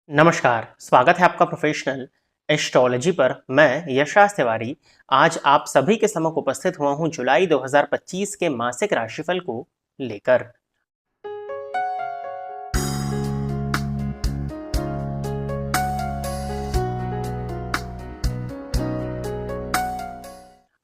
नमस्कार, स्वागत है आपका प्रोफेशनल एस्ट्रोलॉजी पर। मैं यशराज तिवारी आज आप सभी के सम्मुख उपस्थित हुआ हूं जुलाई 2025 के मासिक राशिफल को लेकर।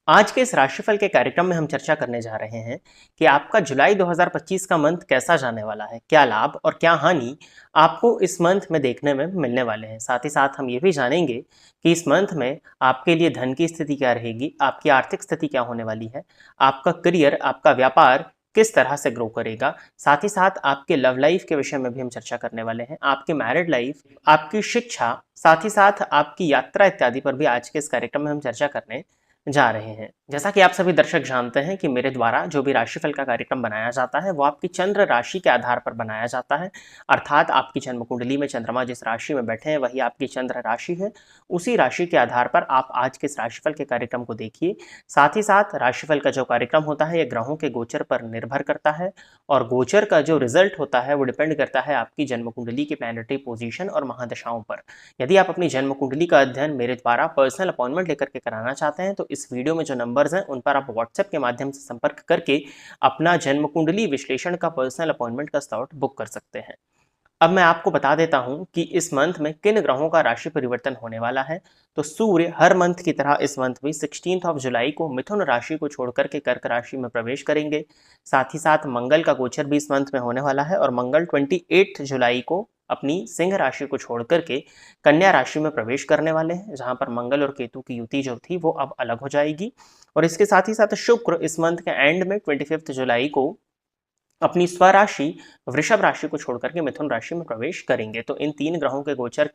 आज के इस राशिफल के कार्यक्रम में हम चर्चा करने जा रहे हैं कि आपका जुलाई 2025 का मंथ कैसा जाने वाला है, क्या लाभ और क्या हानि आपको इस मंथ में देखने में मिलने वाले हैं। साथ ही साथ हम ये भी जानेंगे कि इस मंथ में आपके लिए धन की स्थिति क्या रहेगी, आपकी आर्थिक स्थिति क्या होने वाली है, आपका करियर, आपका व्यापार किस तरह से ग्रो करेगा। साथ ही साथ आपके लव लाइफ के विषय में भी हम चर्चा करने वाले हैं, आपकी मैरिड लाइफ, आपकी शिक्षा, साथ ही साथ आपकी यात्रा इत्यादि पर भी आज के इस कार्यक्रम में हम चर्चा करने जा रहे हैं। जैसा कि आप सभी दर्शक जानते हैं कि मेरे द्वारा जो भी राशिफल का कार्यक्रम बनाया जाता है वो आपकी चंद्र राशि के आधार पर बनाया जाता है, अर्थात आपकी जन्म कुंडली में चंद्रमा जिस राशि में बैठे हैं वही आपकी चंद्र राशि है। उसी राशि के आधार पर आप आज के इस राशिफल के कार्यक्रम को देखिए। साथ ही साथ राशिफल का जो कार्यक्रम होता है यह ग्रहों के गोचर पर निर्भर करता है और गोचर का जो रिजल्ट होता है वो डिपेंड करता है आपकी जन्म कुंडली की प्लैनेटरी पोजीशन और महादशाओं पर। यदि आप अपनी जन्म कुंडली का अध्ययन मेरे द्वारा पर्सनल अपॉइंटमेंट लेकर के कराना चाहते हैं तो इस वीडियो में जो नंबर्स हैं उन पर आप व्हाट्सएप के माध्यम से संपर्क करके अपना जन्म कुंडली विश्लेषण का पर्सनल अपॉइंटमेंट का स्लॉट बुक कर सकते हैं। अब मैं आपको बता देता हूं कि इस मंथ में किन ग्रहों का राशि परिवर्तन होने वाला है। तो सूर्य हर मंथ की तरह इस मंथ भी 16 जुलाई को मिथुन राशि को छोड़कर के कर्क राशि में प्रवेश करेंगे। साथ ही साथ मंगल का गोचर भी इस मंथ में होने वाला है और मंगल 28 जुलाई को अपनी सिंह राशि को छोड़ करके कन्या राशि में प्रवेश करने वाले हैं, जहां पर मंगल और केतु की युति जो थी वो अब अलग हो जाएगी। और इसके साथ ही साथ शुक्र इस मंथ के एंड में 25 जुलाई को अपनी स्वराशि वृषभ राशि को छोड़कर के मिथुन राशि में प्रवेश करेंगे। तो इन तीन ग्रहों के गोचर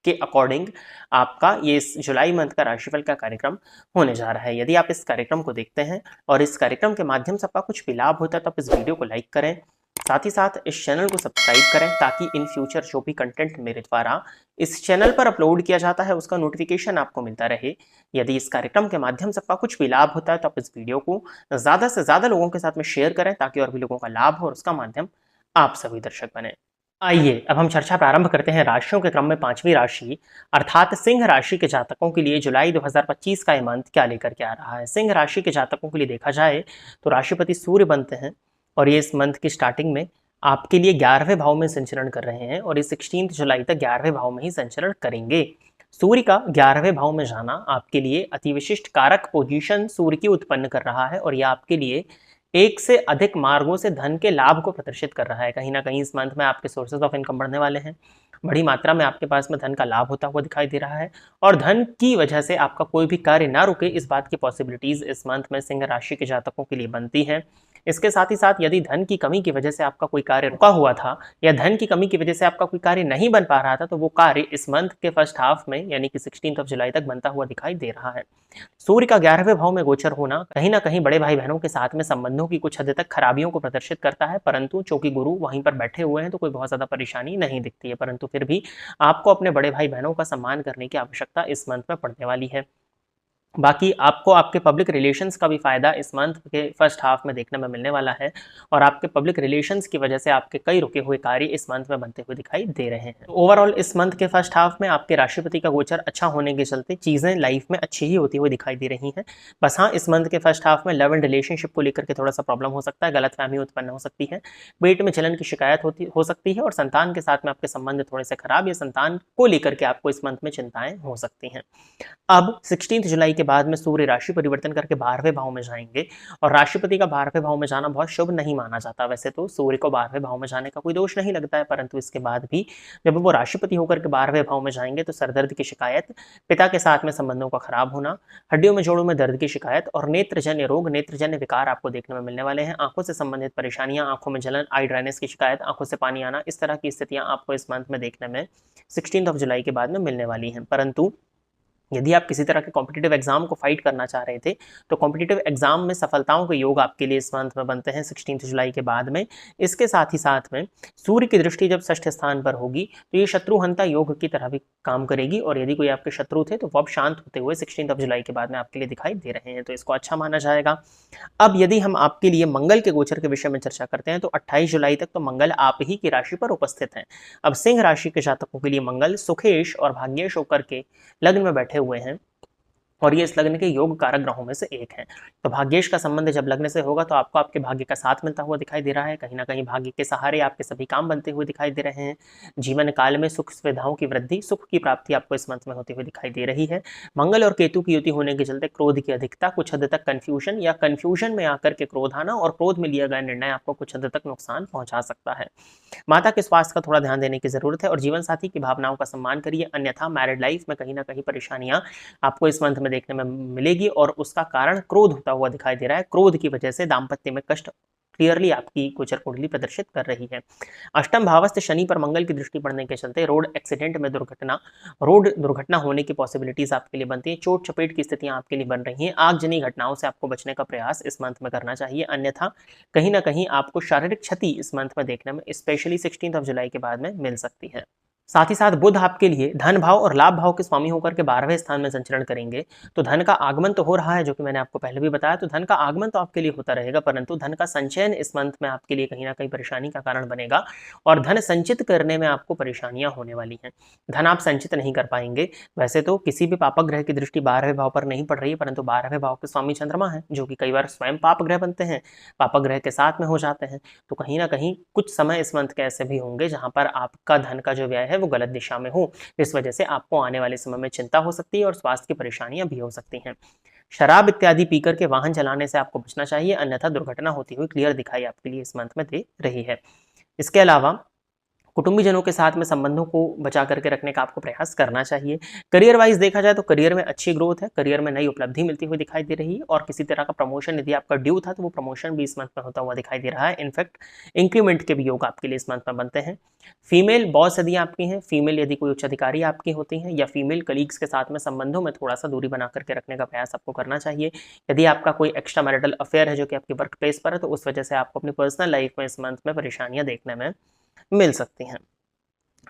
के अकॉर्डिंग आपका ये इस जुलाई मंथ का राशिफल का कार्यक्रम होने जा रहा है। यदि आप इस कार्यक्रम को देखते हैं और इस कार्यक्रम के माध्यम से आपका कुछ भी लाभ होता है तो आप इस वीडियो को लाइक करें, साथ ही साथ इस चैनल को सब्सक्राइब करें ताकि इन फ्यूचर जो भी कंटेंट मेरे द्वारा इस चैनल पर अपलोड किया जाता है उसका नोटिफिकेशन आपको मिलता रहे। यदि इस कार्यक्रम के माध्यम से आपका कुछ भी लाभ होता है तो आप इस वीडियो को ज़्यादा से ज़्यादा लोगों के साथ में शेयर करें ताकि और भी लोगों का लाभ हो और उसका माध्यम आप सभी दर्शक बने। आइए अब हम चर्चा प्रारंभ करते हैं राशियों के क्रम में पांचवी राशि अर्थात सिंह राशि के जातकों के लिए जुलाई 2025 का ये मंथ क्या लेकर के आ रहा है। सिंह राशि के जातकों के लिए देखा जाए तो राशिपति सूर्य बनते हैं और ये इस मंथ की स्टार्टिंग में आपके लिए 11वें भाव में संचरण कर रहे हैं और इस 16 जुलाई तक 11वें भाव में ही संचरण करेंगे। सूर्य का 11वें भाव में जाना आपके लिए अति विशिष्ट कारक पोजीशन सूर्य की उत्पन्न कर रहा है और यह आपके लिए एक से अधिक मार्गों से धन के लाभ को प्रदर्शित कर रहा है। कहीं ना कहीं इस मंथ में आपके सोर्सेज ऑफ इनकम बढ़ने वाले हैं, बड़ी मात्रा में आपके पास में धन का लाभ होता हुआ दिखाई दे रहा है और धन की वजह से आपका कोई भी कार्य ना रुके इस बात की पॉसिबिलिटीज इस मंथ में सिंह राशि के जातकों के लिए बनती हैं। इसके साथ ही साथ यदि धन की कमी की वजह से आपका कोई कार्य रुका हुआ था या धन की कमी की वजह से आपका कोई कार्य नहीं बन पा रहा था तो वो कार्य इस मंथ के फर्स्ट हाफ में यानी कि 16 जुलाई तक बनता हुआ दिखाई दे रहा है। सूर्य का 11वें भाव में गोचर होना कहीं ना कहीं बड़े भाई बहनों के साथ में संबंधों की कुछ हद तक खराबियों को प्रदर्शित करता है, परंतु चूंकि गुरु वहीं पर बैठे हुए हैं तो कोई बहुत ज्यादा परेशानी नहीं दिखती है। परंतु फिर भी आपको अपने बड़े भाई बहनों का सम्मान करने की आवश्यकता इस मंथ में पड़ने वाली है। बाकी आपको आपके पब्लिक रिलेशंस का भी फायदा इस मंथ के फर्स्ट हाफ में देखने में मिलने वाला है और आपके पब्लिक रिलेशंस की वजह से आपके कई रुके हुए कार्य इस मंथ में बनते हुए दिखाई दे रहे हैं। तो ओवरऑल इस मंथ के फर्स्ट हाफ में आपके राशिपति का गोचर अच्छा होने के चलते चीजें लाइफ में अच्छी ही होती हुई दिखाई दे रही हैं। बस हाँ, इस मंथ के फर्स्ट हाफ में लव एंड रिलेशनशिप को लेकर के थोड़ा सा प्रॉब्लम हो सकता है, गलतफहमी उत्पन्न हो सकती है, पेट में जलन की शिकायत हो सकती है और संतान के साथ में आपके संबंध थोड़े से खराब या संतान को लेकर के आपको इस मंथ में चिंताएं हो सकती हैं। अब 16 जुलाई के बाद में सूर्य राशि परिवर्तन करके 12वें भाव में जाएंगे और राशिपति का 12वें भाव में जाना बहुत शुभ नहीं माना जाता। वैसे तो सूर्य को 12वें भाव में जाने का कोई दोष नहीं लगता है, परंतु इसके बाद भी जब वो राशिपति होकर के 12वें भाव में जाएंगे तो सरदर्द की शिकायत, पिता के साथ में संबंधों का खराब होना, हड्डियों में जोड़ों में दर्द की शिकायत और नेत्रजन्य रोग, नेत्रजन्य विकार आपको देखने में मिलने वाले हैं। आंखों से संबंधित परेशानियां, आंखों में जलन, आई ड्राइनेस की शिकायत, आंखों से पानी आना, इस तरह की स्थितियां आपको इस मंथ में देखने में 16 जुलाई के बाद में मिलने वाली हैं। परंतु यदि आप किसी तरह के कॉम्पिटिटिव एग्जाम को फाइट करना चाह रहे थे तो कॉम्पिटिटिव एग्जाम में सफलताओं के योग आपके लिए इस मंथ में बनते हैं 16 जुलाई के बाद में। इसके साथ ही साथ में सूर्य की दृष्टि जब षष्ठ स्थान पर होगी तो ये शत्रुहंता योग की तरह भी काम करेगी, और यदि कोई आपके शत्रु थे तो वो अब शांत होते हुए 16 जुलाई के बाद में आपके लिए दिखाई दे रहे हैं, तो इसको अच्छा माना जाएगा। अब यदि हम आपके लिए मंगल के गोचर के विषय में चर्चा करते हैं तो 28 जुलाई तक तो मंगल आप ही की राशि पर उपस्थित हैं। अब सिंह राशि के जातकों के लिए मंगल सुखेश और भाग्येश होकर के लग्न में बैठे हुए हैं, और ये इस लग्न के योग कारक ग्रहों में से एक है। तो भाग्येश का संबंध जब लग्न से होगा तो आपको आपके भाग्य का साथ मिलता हुआ दिखाई दे रहा है, कहीं ना कहीं भाग्य के सहारे आपके सभी काम बनते हुए दिखाई दे रहे हैं। जीवन काल में सुख सुविधाओं की वृद्धि, सुख की प्राप्ति आपको इस मंथ में होती हुई दिखाई दे रही है। मंगल और केतु की युति होने के चलते क्रोध की अधिकता, कुछ हद तक कंफ्यूजन या कंफ्यूजन में आकर के क्रोध आना और क्रोध में लिया गया निर्णय आपको कुछ हद तक नुकसान पहुंचा सकता है। माता के स्वास्थ्य का थोड़ा ध्यान देने की जरूरत है और जीवन साथी की भावनाओं का सम्मान करिए, अन्यथा मैरिड लाइफ में कहीं ना कहीं परेशानियां आपको इस मंथ में देखने में मिलेगी, और उसका कारण क्रोध होता हुआ दिखाई दे रहा है। क्रोध की वजह से दाम्पत्य में कष्ट क्लियरली आपकी गोचर कुंडली प्रदर्शित कर रही है। अष्टम भावस्थ शनि पर मंगल की दृष्टि पड़ने के चलते रोड एक्सीडेंट में रोड दुर्घटना होने की पॉसिबिलिटीज आपके लिए बनती है। चोट चपेट की स्थितियां आपके लिए बन रही हैं। आगजनी घटनाओं से आपको बचने का प्रयास इस मंथ में करना चाहिए, अन्यथा कहीं ना कहीं आपको शारीरिक क्षति इस मंथ में देखने में स्पेशली 16 जुलाई के बाद में मिल सकती है। साथ ही साथ बुध आपके लिए धन भाव और लाभ भाव के स्वामी होकर के 12वें स्थान में संचरण करेंगे, तो धन का आगमन तो हो रहा है, जो कि मैंने आपको पहले भी बताया। तो धन का आगमन तो आपके लिए होता रहेगा, परंतु धन का संचयन इस मंथ में आपके लिए कहीं ना कहीं परेशानी का कारण बनेगा, और धन संचित करने में आपको परेशानियां होने वाली हैं। धन आप संचित नहीं कर पाएंगे। वैसे तो किसी भी पापक ग्रह की दृष्टि 12वें भाव पर नहीं पड़ रही है, परंतु 12वें भाव के स्वामी चंद्रमा है, जो कि कई बार स्वयं पाप ग्रह बनते हैं, पापक ग्रह के साथ में हो जाते हैं। तो कहीं ना कहीं कुछ समय इस मंथ के ऐसे भी होंगे जहां पर आपका धन का जो व्यय है वो गलत दिशा में हो, इस वजह से आपको आने वाले समय में चिंता हो सकती है और स्वास्थ्य की परेशानियां भी हो सकती हैं। शराब इत्यादि पीकर के वाहन चलाने से आपको बचना चाहिए, अन्यथा दुर्घटना होती हुई क्लियर दिखाई आपके लिए इस मंथ में दे रही है। इसके अलावा कुटुंबीजनों के साथ में संबंधों को बचा करके रखने का आपको प्रयास करना चाहिए। करियर वाइज देखा जाए तो करियर में अच्छी ग्रोथ है, करियर में नई उपलब्धि मिलती हुई दिखाई दे रही है, और किसी तरह का प्रमोशन यदि आपका ड्यू था तो वो प्रमोशन भी इस मंथ में होता हुआ दिखाई दे रहा है। इनफैक्ट इंक्रीमेंट के भी योग आपके लिए इस मंथ में बनते हैं। फीमेल बॉस यदि आपकी हैं, फीमेल यदि कोई उच्च अधिकारी आपकी होती हैं, या फीमेल कलीग्स के साथ में संबंधों में थोड़ा सा दूरी बना करके रखने का प्रयास आपको करना चाहिए। यदि आपका कोई एक्स्ट्रा मैरिटल अफेयर है जो कि आपके वर्क प्लेस पर है, तो उस वजह से आपको अपनी पर्सनल लाइफ में इस मंथ में परेशानियां देखने में मिल सकती हैं।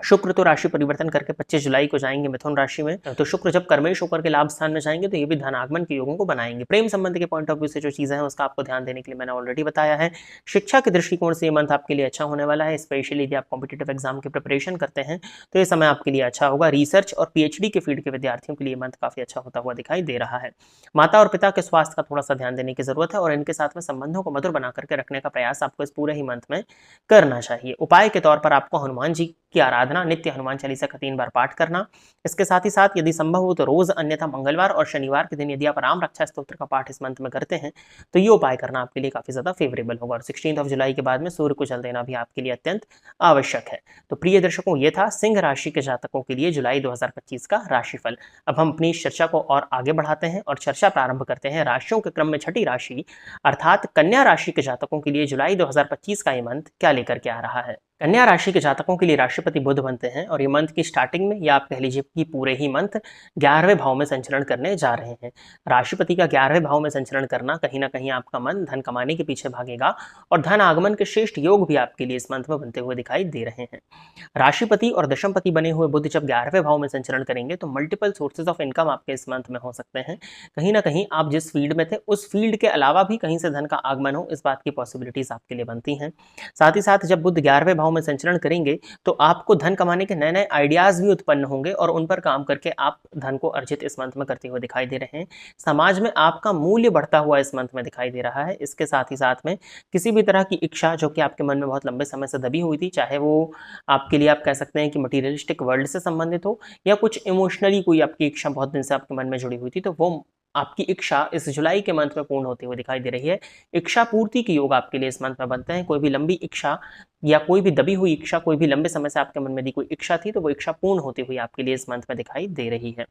शुक्र तो राशि परिवर्तन करके 25 जुलाई को जाएंगे मिथुन राशि में, तो शुक्र जब कर्मेश होकर के लाभ स्थान में जाएंगे तो ये भी धन आगमन के योगों को बनाएंगे। प्रेम संबंध के पॉइंट ऑफ व्यू से जो चीजें हैं उसका आपको ध्यान देने के लिए मैंने ऑलरेडी बताया है। शिक्षा के दृष्टिकोण से ये मंथ आपके लिए अच्छा होने वाला है, स्पेशली यदि आप कॉम्पिटेटिव एग्जाम की प्रिपरेशन करते हैं तो ये समय आपके लिए अच्छा होगा। रिसर्च और पीएचडी के फील्ड के विद्यार्थियों के लिए मंथ काफी अच्छा होता हुआ दिखाई दे रहा है। माता और पिता के स्वास्थ्य का थोड़ा सा ध्यान देने की जरूरत है, और इनके साथ में संबंधों को मधुर बना करके रखने का प्रयास आपको इस पूरे ही मंथ में करना चाहिए। उपाय के तौर पर आपको हनुमान जी की आराधना, नित्य हनुमान चालीसा का 3 बार पाठ करना। इसके साथ ही साथ यदि संभव हो तो रोज, अन्यथा मंगलवार और शनिवार के दिन यदि आप राम रक्षा स्तोत्र का पाठ इस मंथ में करते हैं तो ये उपाय करना आपके लिए काफी ज्यादा फेवरेबल होगा। और 16 जुलाई के बाद में सूर्य को जल देना भी आपके लिए अत्यंत आवश्यक है। तो प्रिय दर्शकों, ये था सिंह राशि के जातकों के लिए जुलाई 2025 का राशिफल। अब हम अपनी चर्चा को और आगे बढ़ाते हैं और चर्चा प्रारंभ करते हैं राशियों के क्रम में छठी राशि अर्थात कन्या राशि के जातकों के लिए जुलाई 2025 का ये मंथ क्या लेकर के आ रहा है। कन्या राशि के जातकों के लिए राशिपति बुध बनते हैं, और ये मंथ की स्टार्टिंग में या आप कह लीजिए कि पूरे ही मंथ 11वें भाव में संचरण करने जा रहे हैं। राशिपति का 11वें भाव में संचरण करना कहीं ना कहीं आपका मन धन कमाने के पीछे भागेगा, और धन आगमन के श्रेष्ठ योग भी आपके लिए इस मंथ में बनते हुए दिखाई दे रहे हैं। राशिपति और दशमपति बने हुए बुध जब 11वें भाव में संचरण करेंगे तो मल्टीपल सोर्सेज ऑफ इनकम आपके इस मंथ में हो सकते हैं। कहीं ना कहीं आप जिस फील्ड में थे उस फील्ड के अलावा भी कहीं से धन का आगमन हो, इस बात की पॉसिबिलिटीज आपके लिए बनती हैं। साथ ही साथ जब बुध 11वें भाव में संचरण करेंगे तो आपको धन कमाने के नए नए आइडियाज भी उत्पन्न होंगे, और उन पर काम करके आप धन को अर्जित इस मंथ में करते हुए दिखाई दे रहे हैं। समाज में आपका मूल्य बढ़ता हुआ इस मंथ में दिखाई दे रहा है। इसके साथ ही साथ में किसी भी तरह की इच्छा जो कि आपके मन में बहुत लंबे समय से दबी हुई थी, चाहे वो आपके लिए आप कह सकते हैं कि मटीरियलिस्टिक वर्ल्ड से संबंधित हो या कुछ इमोशनली कोई आपकी इच्छा बहुत दिन से आपके मन में जुड़ी हुई थी, तो वो आपकी इच्छा इस जुलाई के मंथ में पूर्ण होते हुए दिखाई दे रही है। इच्छा पूर्ति के योग आपके लिए इस मंथ में बनते हैं। कोई भी लंबी इच्छा या कोई भी दबी हुई इच्छा, कोई भी लंबे समय से आपके मन में दी कोई इच्छा थी, तो वो इच्छा पूर्ण होती हुई आपके लिए इस मंथ में दिखाई दे रही है।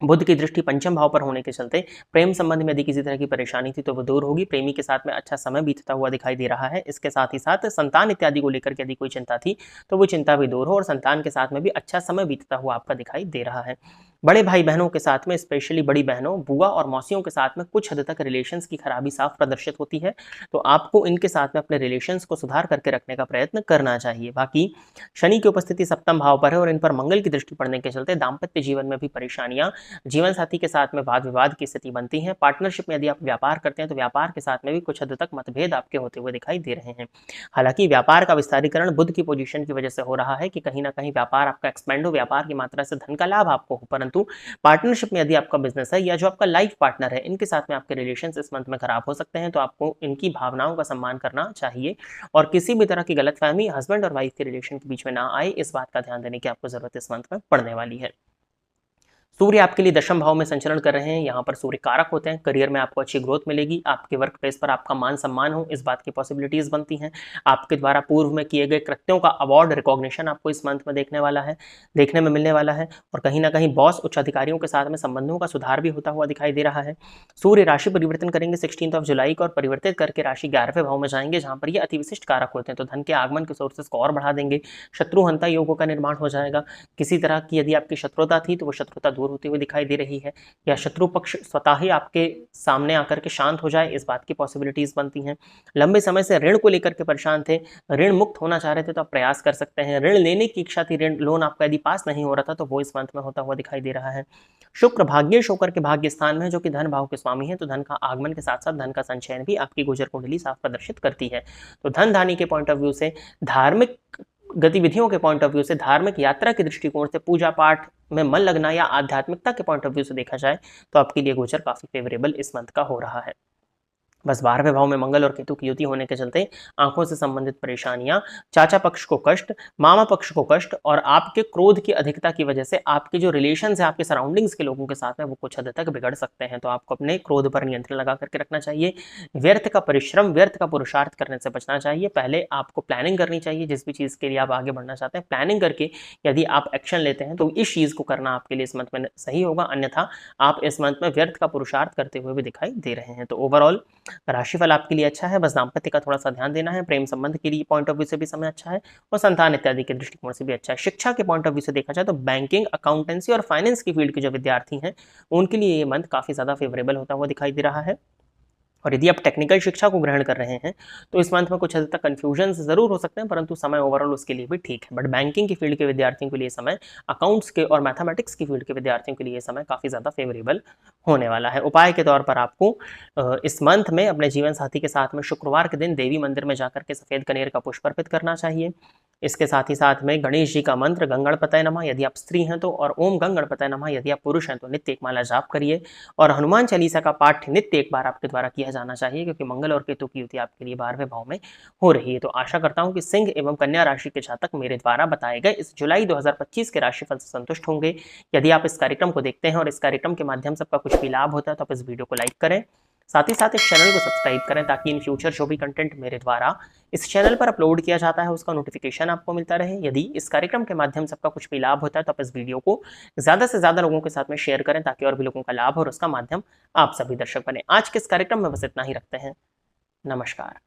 बुध की दृष्टि पंचम भाव पर होने के चलते प्रेम संबंध में यदि किसी तरह की परेशानी थी तो वो दूर होगी। प्रेमी के साथ में अच्छा समय बीतता हुआ दिखाई दे रहा है। इसके साथ ही साथ संतान इत्यादि को लेकर के यदि कोई चिंता थी तो वो चिंता भी दूर हो, और संतान के साथ में भी अच्छा समय बीतता हुआ आपका दिखाई दे रहा है। बड़े भाई बहनों के साथ में, स्पेशली बड़ी बहनों, बुआ और मौसियों के साथ में कुछ हद तक रिलेशंस की खराबी साफ प्रदर्शित होती है, तो आपको इनके साथ में अपने रिलेशंस को सुधार करके रखने का प्रयत्न करना चाहिए। बाकी शनि की उपस्थिति सप्तम भाव पर है और इन पर मंगल की दृष्टि पड़ने के चलते दाम्पत्य जीवन में भी परेशानियां, जीवन साथी के साथ में वाद विवाद की स्थिति बनती है। पार्टनरशिप में यदि आप व्यापार करते हैं तो व्यापार के साथ में भी कुछ हद तक मतभेद आपके होते हुए दिखाई दे रहे हैं। हालांकि व्यापार का विस्तारीकरण बुध की पोजीशन की वजह से हो रहा है कि कहीं ना कहीं व्यापार आपका एक्सपेंड हो, व्यापार की मात्रा से धन का लाभ आपको हो, परंतु पार्टनरशिप में यदि आपका बिजनेस है या जो आपका लाइफ पार्टनर है, इनके साथ में आपके रिलेशंस इस मंथ में खराब हो सकते हैं, तो आपको इनकी भावनाओं का सम्मान करना चाहिए और किसी भी तरह की गलतफहमी हस्बैंड और वाइफ के रिलेशन के बीच में ना आए, इस बात का ध्यान देने की आपको जरूरत इस मंथ में पड़ने वाली है। सूर्य आपके लिए दशम भाव में संचरण कर रहे हैं। यहाँ पर सूर्य कारक होते हैं, करियर में आपको अच्छी ग्रोथ मिलेगी, आपके वर्क प्लेस पर आपका मान सम्मान हो, इस बात की पॉसिबिलिटीज बनती हैं। आपके द्वारा पूर्व में किए गए कृत्यों का अवार्ड रिकॉग्निशन आपको इस मंथ में देखने में मिलने वाला है और कहीं ना कहीं बॉस उच्च अधिकारियों के साथ में संबंधों का सुधार भी होता हुआ दिखाई दे रहा है। सूर्य राशि परिवर्तन करेंगे 16 जुलाई को और परिवर्तित करके राशि 11वें भाव में जाएंगे, जहां पर ये अति विशिष्ट कारक होते हैं, तो धन के आगमन के सोर्सेस को और बढ़ा देंगे। शत्रुहंता योगों का निर्माण हो जाएगा। किसी तरह की यदि आपकी शत्रुता थी तो वो शत्रुता दूर होती हुई दिखाई दे रही है, या शत्रु पक्ष स्वतः ही आपके सामने आकर के शांत हो जाए, इस बात की पॉसिबिलिटीज बनती हैं। लंबे समय से ऋण को लेकर के परेशान थे, ऋण मुक्त होना चाह रहे थे, तो आप प्रयास कर सकते हैं। ऋण लेने की इच्छा थी, ऋण लोन आपका यदि पास नहीं हो रहा था, तो वो इस मंथ में होता हुआ दिखाई दे रहा है। शुक्र भाग्येश होकर के भाग्य स्थान में, जो कि धन भाव के स्वामी है, तो धन का आगमन के साथ साथ धन का संचयन भी आपकी गोचर कुंडली साफ प्रदर्शित करती है। तो धन धानी के पॉइंट ऑफ व्यू से, धार्मिक गतिविधियों के पॉइंट ऑफ व्यू से, धार्मिक यात्रा के दृष्टिकोण से, पूजा पाठ में मन लगना या आध्यात्मिकता के पॉइंट ऑफ व्यू से देखा जाए तो आपके लिए गोचर काफी फेवरेबल इस मंथ का हो रहा है। बस 12वें भाव में मंगल और केतु की युति होने के चलते आंखों से संबंधित परेशानियां, चाचा पक्ष को कष्ट, मामा पक्ष को कष्ट और आपके क्रोध की अधिकता की वजह से आपके जो रिलेशन है आपके सराउंडिंग्स के लोगों के साथ में, वो कुछ हद तक बिगड़ सकते हैं। तो आपको अपने क्रोध पर नियंत्रण लगा करके रखना चाहिए। व्यर्थ का परिश्रम, व्यर्थ का पुरुषार्थ करने से बचना चाहिए। पहले आपको प्लानिंग करनी चाहिए, जिस भी चीज के लिए आप आगे बढ़ना चाहते हैं, प्लानिंग करके यदि आप एक्शन लेते हैं तो इस चीज को करना आपके लिए इस मंथ में सही होगा, अन्यथा आप इस मंथ में व्यर्थ का पुरुषार्थ करते हुए भी दिखाई दे रहे हैं। तो ओवरऑल राशिफल आपके लिए अच्छा है, बस दाम्पत्य का थोड़ा सा ध्यान देना है। प्रेम संबंध के लिए पॉइंट ऑफ व्यू से भी समय अच्छा है और संतान इत्यादि के दृष्टिकोण से भी अच्छा है। शिक्षा के पॉइंट ऑफ व्यू से देखा जाए तो बैंकिंग, अकाउंटेंसी और फाइनेंस की फील्ड के जो विद्यार्थी हैं उनके लिए ये मंथ काफी ज्यादा फेवरेबल होता हुआ दिखाई दे रहा है। और यदि आप टेक्निकल शिक्षा को ग्रहण कर रहे हैं तो इस मंथ में कुछ हद तक कंफ्यूजन जरूर हो सकते हैं, परंतु समय ओवरऑल उसके लिए भी ठीक है। बट बैंकिंग की फील्ड के विद्यार्थियों के लिए समय, अकाउंट्स के और मैथमेटिक्स की फील्ड के विद्यार्थियों के लिए समय काफी ज्यादा फेवरेबल होने वाला है। उपाय के तौर पर आपको इस मंथ में अपने जीवन साथी के साथ में शुक्रवार के दिन देवी मंदिर में जाकर के सफेद कनेर का पुष्प अर्पित करना चाहिए। इसके साथ ही साथ में गणेश जी का मंत्र गंगणपतये नमः यदि आप स्त्री हैं तो, और ओम गंगणपतये नमः यदि आप पुरुष हैं तो नित्य एक माला जाप करिए। और हनुमान चालीसा का पाठ नित्य एक बार आपके द्वारा किया जाना चाहिए, क्योंकि मंगल और केतु की युति आपके लिए 12वें भाव में हो रही है। तो आशा करता हूं कि सिंह एवं कन्या राशि के जातक मेरे द्वारा बताए गए इस जुलाई 2025 के राशिफल से संतुष्ट होंगे। यदि आप इस कार्यक्रम को देखते हैं और इस कार्यक्रम के माध्यम से आपका कुछ भी लाभ होता है तो आप इस वीडियो को लाइक करें, साथ ही साथ इस चैनल को सब्सक्राइब करें, ताकि इन फ्यूचर जो भी कंटेंट मेरे द्वारा इस चैनल पर अपलोड किया जाता है उसका नोटिफिकेशन आपको मिलता रहे। यदि इस कार्यक्रम के माध्यम से आपका कुछ भी लाभ होता है तो आप इस वीडियो को ज्यादा से ज्यादा लोगों के साथ में शेयर करें, ताकि और भी लोगों का लाभ हो और उसका माध्यम आप सभी दर्शक बने। आज के इस कार्यक्रम में बस इतना ही रखते हैं। नमस्कार।